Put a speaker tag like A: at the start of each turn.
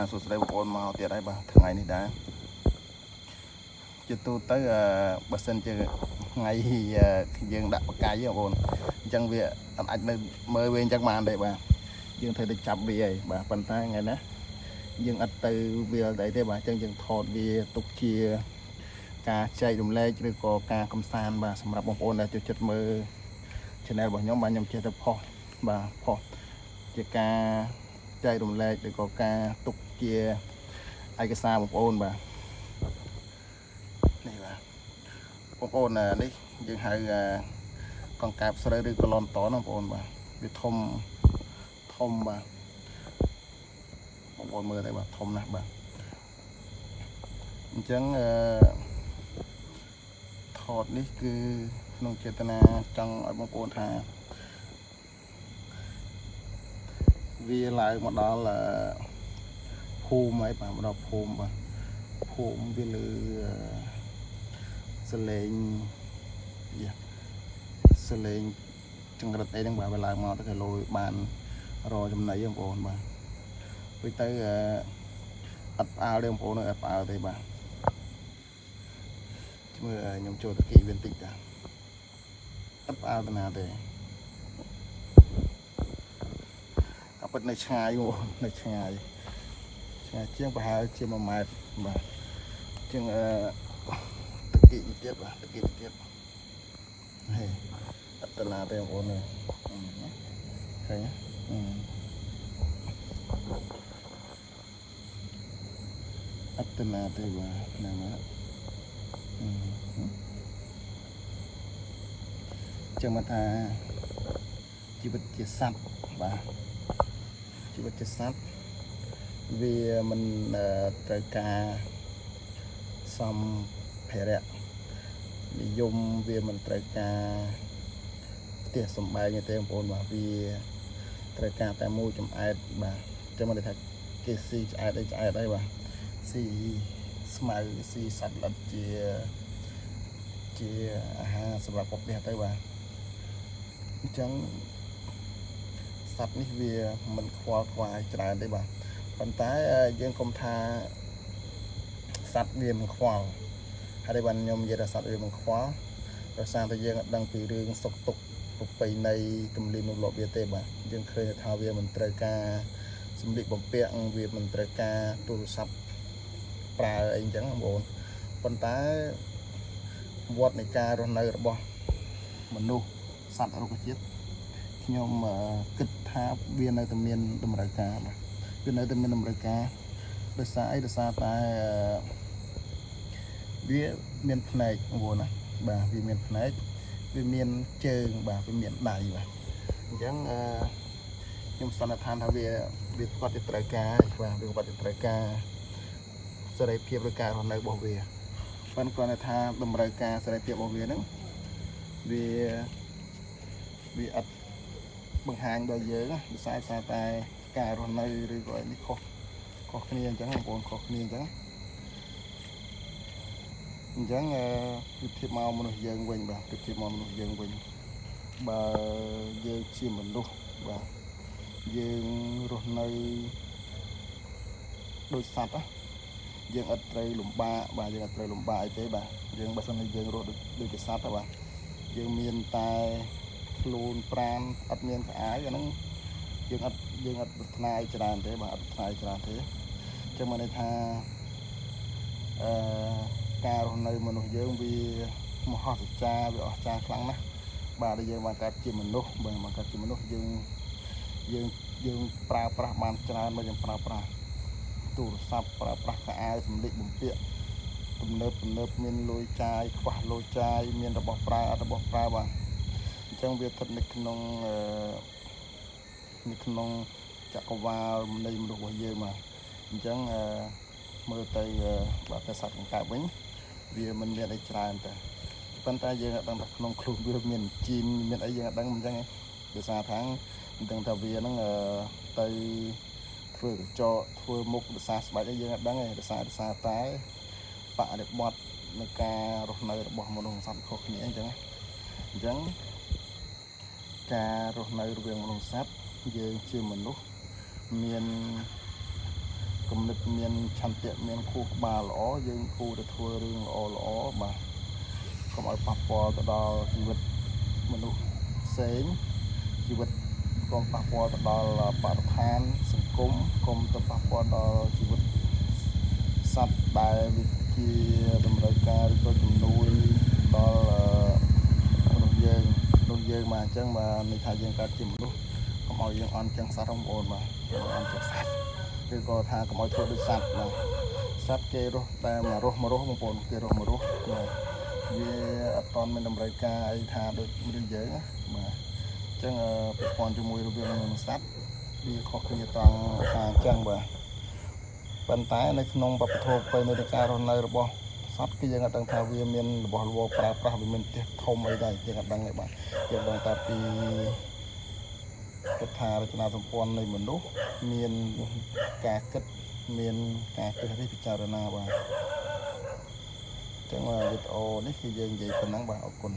A: số đây một ôn màu tiệt đấy bà thường ngày này đã chưa tu tới bờ sân chơi ngày dương đặt một cái với ôn chẳng việc anh nên mời bên chắc màn đây bà dương thời được chậm vì vậy bà phần tay ngày đó dương ăn từ việc đấy thế bà chân dương thọt vì tục chia ca chạy đồng lê chứ có ca công san bà sầm rạp bông ôn là cho chất mơ channel bảo nhóm bà nhầm chơi tập phò bà phò chỉ ca chạy đồng lê để có ca tục chia ai cái xa bông ôn bà này bà bông ôn là đi dương hai con cạp sau đây đi có lon tó nó bông ôn bà vì thông thông bà bông ôn mưa đây bà thông nè bà chẳng thọtនេះគឺក្នុងចេតនាចង់ឲ្យបងប្អូនថាវាឡើងមកដល់ភូមិហើយបាទមកដល់ភូមិបាទភូមិវាលើសលេងសលេងចង្រិតអីហ្នឹងបាទវាឡើងមកទៅគេលុយបានរចំណីបងប្អូនបាទពេលទៅអត់ផ្អើលទេបងប្អូនអត់ផ្អើលទេបាទមើលខ្ញុំចូលទៅគីវាបន្តិចតាអត់ផ្អើលទៅណាទេអាពិតនៅឆ្ងាយមកនៅឆ្ងាយជាងប្រហែលជា1ម៉ែត្របាទជាងទៅគីទៀតបាទទៅគីទៀតហេអត់ទៅណាទេបងប្អូនឃើញអត់ទៅណាទេបាទហ្នឹងហើយចឹងមកថាជីវិតជាសត្វបាទជីវិតជាសត្វវាមិនត្រូវការសំភារៈនិយមវាមិនត្រូវការផ្ទះសម្បែងទេបងប្អូនបាទវាត្រូវការតែមួយចំអែតបាទចឹងមកថាគេស៊ីឆ្អែតអីឆ្អែតអីបាទស៊ីស្មៅស៊ីសត្វល្អិតជាអាហារសម្រាប់ពុកនេះទៅបាទអញ្ចឹងសត្វនេះវាមិនខ្វល់ខ្វាយច្រើនទេបាទប៉ុន្តែយើងកុំថាសត្វវាមិនខ្វល់ហើយបានខ្ញុំនិយាយថាសត្វវាមិនខ្វល់ដោយសារតែយើងអត់ដឹងពីរឿងសុខទុក្ខប្រពៃណីទំនៀមទម្លាប់វាទេបាទយើងឃើញថាវាមិនត្រូវការសម្លៀកបំពាក់វាមិនត្រូវការទូរស័ព្ទប្រើអីអញ្ចឹងបងប្អូនប៉ុន្តែវដ្តនៃការរស់នៅរបស់មនុស្សសត្វរុក្ខជាតិខ្ញុំគិតថាវានៅតែមានតម្រូវការបាទវានៅតែមានតម្រូវការដោយសារអីដោយសារតែវាមានភ្នែកបងប្អូនណាបាទវាមានភ្នែកវាមានជើងបាទវាមានដៃបាទអញ្ចឹងខ្ញុំសន្និដ្ឋានថាវាគាត់ទៅត្រូវការបាទវាគាត់ទៅត្រូវការសេរីភាពឬការរស់នៅរបស់វាប៉ុន្តែគាត់ថាតម្រូវការសេរីភាពរបស់វាហ្នឹងវាអត់បង្ហាញដល់យើងដោយសារតែការរស់នៅឬក៏នេះខុសគ្នាអញ្ចឹងបងប្អូនខុសគ្នាអញ្ចឹងគឺធៀបមកមនុស្សយើងវិញបាទគឺធៀបមកមនុស្សយើងវិញបើយើងជាមនុស្សបាទយើងរស់នៅដូចសត្វយើងអត់ត្រូវលំបាកបាទយើងអត់ត្រូវលំបាកអីទេបាទយើងបើសិនជាយើងរស់ដូចជាសត្វបាទយើងមានតែខ្លួនប្រាណអត់មានក្អាយអាហ្នឹងយើងអត់ប្រាថ្នាអីច្រើនទេបាទអត់ប្រាថ្នាអីច្រើនទេចឹងមកន័យថាការរស់នៅមនុស្សយើងវាមហស្ចារ្យវាអស្ចារ្យខ្លាំងណាស់បាទដែលយើងបានកើតជាមនុស្សបាទមកកើតជាមនុស្សយើងប្រើប្រាស់បានច្រើនមកយើងប្រើប្រាស់ទូរស័ព្ទប្រើប្រាស់ខោអាវសម្លៀកបំពាក់ទំនើបមានលុយចាយខ្វះលុយចាយមានរបស់ប្រើអត់របស់ប្រើបាទអញ្ចឹងវាស្ថិតនៅក្នុងចក្រវាលនៃមនុស្សរបស់យើងបាទអញ្ចឹងមើលទៅបើតែសត្វកង្កែបវិញវាមិនមានអីច្រើនទេប៉ុន្តែយើងអត់ដឹងថាក្នុងខ្លួនវាមានជីនមានអីយើងអត់ដឹងអញ្ចឹងដោយសារថាមិនដឹងថាវាហ្នឹងទៅធ្វើកញ្ចក់ធ្វើមុខភាសាស្បែកអីយើងអត់ដឹងទេដោយសារតែបរិបទនៃការរស់នៅរបស់មនុស្សសត្វខុសគ្នាអញ្ចឹងការរស់នៅរវាងមនុស្សសត្វយើងជាមនុស្សមាន គំនិតមានឆន្ទៈមានខួរក្បាលល្អយើងគួរតែធ្វើរឿងល្អបាទកុំឲ្យប៉ះពាល់ទៅដល់ជីវិតមនុស្សផ្សេងជីវិតកុំប៉ះពាល់ទៅដល់បរិស្ថានសង្គមកុំទៅប៉ះពាល់ដល់ជីវិតសត្វដែលវាជាតម្រូវការឬក៏ជំនួយដល់មនុស្សយើងមកអញ្ចឹងបាទនេះថាយើងកើតជាមនុស្សកុំឲ្យយើងអន់ចឹងសត្វបងប្អូនបាទអន់ចឹងសត្វឬក៏ថាកុំឲ្យធ្វើដូចសត្វបាទសត្វគេរស់តែមករស់បងប្អូនគេរស់បាទវាអត់តមានតម្រូវការអីថាដូចមនុស្សយើងបាទអញ្ចឹងពាក់ព័ន្ធជាមួយរវាងមនុស្សសត្វវាខុសគ្នាត្រង់ថាអញ្ចឹងបាទប៉ុន្តែនៅក្នុងវប្បធម៌ប្រពៃណីនៃការរស់នៅរបស់សត្វគឺយើងអត់ដឹងថាវាមានរបស់របរប្រើប្រាស់វាមានផ្ទះធំអីដែរយើងអត់ដឹងទេបាទយើងដឹងតែពីគិតថារចនាសម្ព័ន្ធនៃមនុស្សមានការគិតមានការគិតរិះពិចារណាបាទអញ្ចឹងវីដេអូនេះគឺយើងនិយាយប៉ុណ្ណឹងបាទអរគុណ